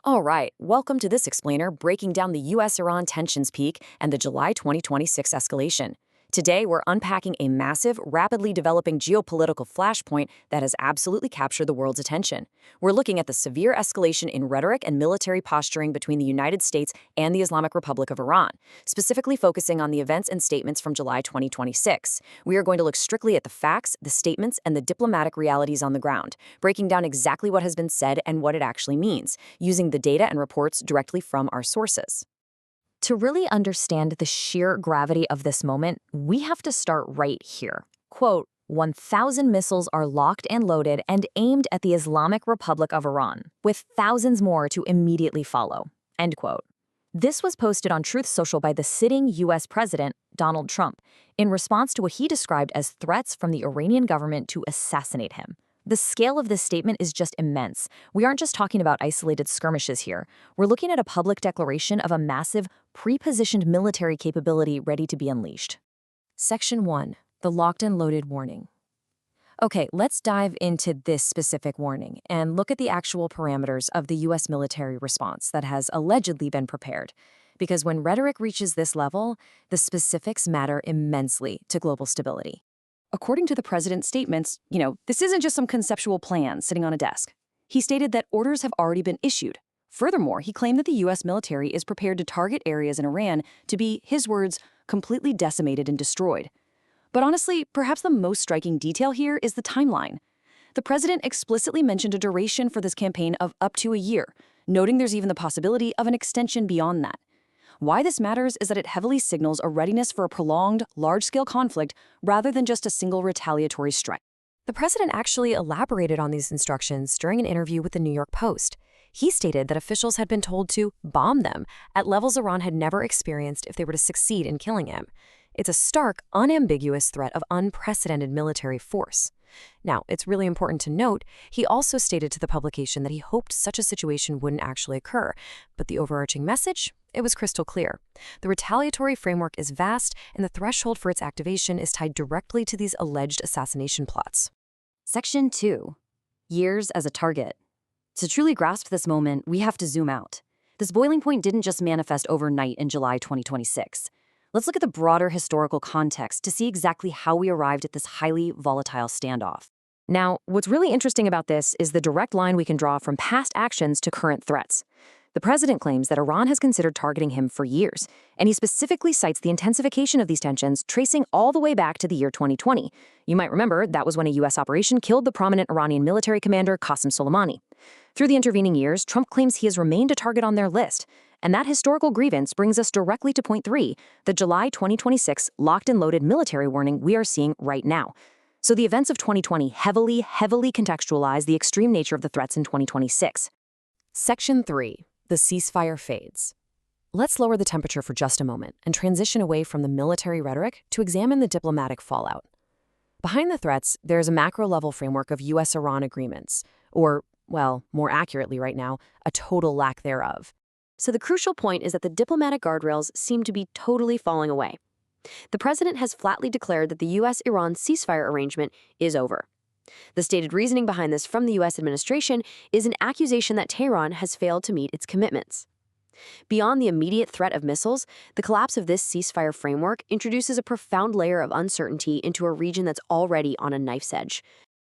All right, welcome to this explainer breaking down the US-Iran tensions peak and the July 2026 escalation. Today, we're unpacking a massive, rapidly developing geopolitical flashpoint that has absolutely captured the world's attention. We're looking at the severe escalation in rhetoric and military posturing between the United States and the Islamic Republic of Iran, specifically focusing on the events and statements from July 2026. We are going to look strictly at the facts, the statements, and the diplomatic realities on the ground, breaking down exactly what has been said and what it actually means, using the data and reports directly from our sources. To really understand the sheer gravity of this moment, we have to start right here. Quote, 1,000 missiles are locked and loaded and aimed at the Islamic Republic of Iran, with thousands more to immediately follow. End quote. This was posted on Truth Social by the sitting U.S. President, Donald Trump, in response to what he described as threats from the Iranian government to assassinate him. The scale of this statement is just immense. We aren't just talking about isolated skirmishes here. We're looking at a public declaration of a massive, pre-positioned military capability ready to be unleashed. Section 1. The Locked and Loaded Warning. Okay, let's dive into this specific warning and look at the actual parameters of the U.S. military response that has allegedly been prepared. Because when rhetoric reaches this level, the specifics matter immensely to global stability. According to the president's statements, this isn't just some conceptual plan sitting on a desk. He stated that orders have already been issued. Furthermore, he claimed that the U.S. military is prepared to target areas in Iran to be, his words, completely decimated and destroyed. But honestly, perhaps the most striking detail here is the timeline. The president explicitly mentioned a duration for this campaign of up to a year, noting there's even the possibility of an extension beyond that. Why this matters is that it heavily signals a readiness for a prolonged, large-scale conflict rather than just a single retaliatory strike. The president actually elaborated on these instructions during an interview with the New York Post. He stated that officials had been told to bomb them at levels Iran had never experienced if they were to succeed in killing him. It's a stark, unambiguous threat of unprecedented military force. Now, it's really important to note, he also stated to the publication that he hoped such a situation wouldn't actually occur, but the overarching message? It was crystal clear. The retaliatory framework is vast, and the threshold for its activation is tied directly to these alleged assassination plots. Section 2. Years as a target. To truly grasp this moment, we have to zoom out. This boiling point didn't just manifest overnight in July 2026. Let's look at the broader historical context to see exactly how we arrived at this highly volatile standoff. Now, what's really interesting about this is the direct line we can draw from past actions to current threats. The president claims that Iran has considered targeting him for years, and he specifically cites the intensification of these tensions tracing all the way back to the year 2020. You might remember that was when a U.S. operation killed the prominent Iranian military commander Qasem Soleimani. Through the intervening years, Trump claims he has remained a target on their list. And that historical grievance brings us directly to point 3, the July 2026 locked and loaded military warning we are seeing right now. So the events of 2020 heavily contextualize the extreme nature of the threats in 2026. Section 3. The ceasefire fades. Let's lower the temperature for just a moment and transition away from the military rhetoric to examine the diplomatic fallout. Behind the threats, there's a macro-level framework of U.S.-Iran agreements, or, well, more accurately right now, a total lack thereof. So the crucial point is that the diplomatic guardrails seem to be totally falling away. The president has flatly declared that the U.S.-Iran ceasefire arrangement is over. The stated reasoning behind this from the U.S. administration is an accusation that Tehran has failed to meet its commitments. Beyond the immediate threat of missiles, the collapse of this ceasefire framework introduces a profound layer of uncertainty into a region that's already on a knife's edge.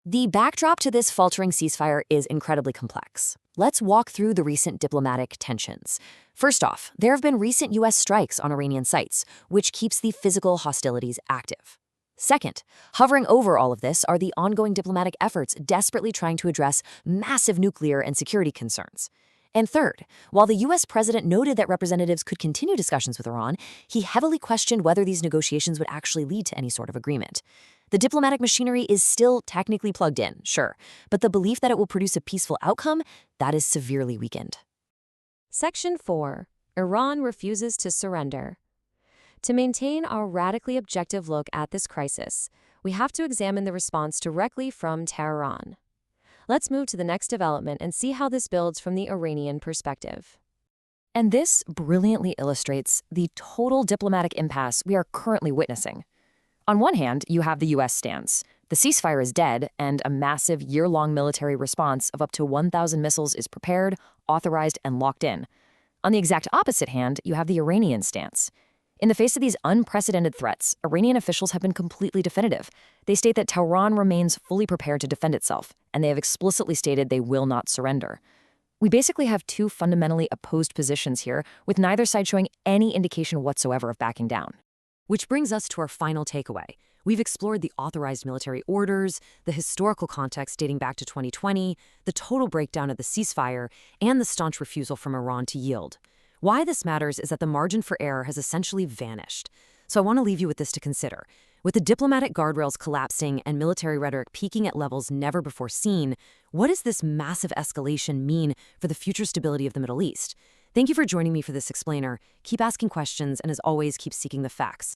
The backdrop to this faltering ceasefire is incredibly complex. Let's walk through the recent diplomatic tensions. First off, there have been recent U.S. strikes on Iranian sites, which keeps the physical hostilities active. Second, hovering over all of this are the ongoing diplomatic efforts desperately trying to address massive nuclear and security concerns. And third, while the U.S. president noted that representatives could continue discussions with Iran, he heavily questioned whether these negotiations would actually lead to any sort of agreement. The diplomatic machinery is still technically plugged in, sure, but the belief that it will produce a peaceful outcome, that is severely weakened. Section 4. Iran refuses to surrender. To maintain our radically objective look at this crisis, we have to examine the response directly from Tehran. Let's move to the next development and see how this builds from the Iranian perspective. And this brilliantly illustrates the total diplomatic impasse we are currently witnessing. On one hand, you have the U.S. stance, The ceasefire is dead, and a massive year-long military response of up to 1,000 missiles is prepared, authorized, and locked in. On the exact opposite hand, you have the Iranian stance. In the face of these unprecedented threats, Iranian officials have been completely definitive. They state that Tehran remains fully prepared to defend itself, and they have explicitly stated they will not surrender. We basically have two fundamentally opposed positions here, with neither side showing any indication whatsoever of backing down. Which brings us to our final takeaway. We've explored the authorized military orders, the historical context dating back to 2020, the total breakdown of the ceasefire, and the staunch refusal from Iran to yield. Why this matters is that the margin for error has essentially vanished. So I want to leave you with this to consider. With the diplomatic guardrails collapsing and military rhetoric peaking at levels never before seen, what does this massive escalation mean for the future stability of the Middle East? Thank you for joining me for this explainer. Keep asking questions, and as always, keep seeking the facts.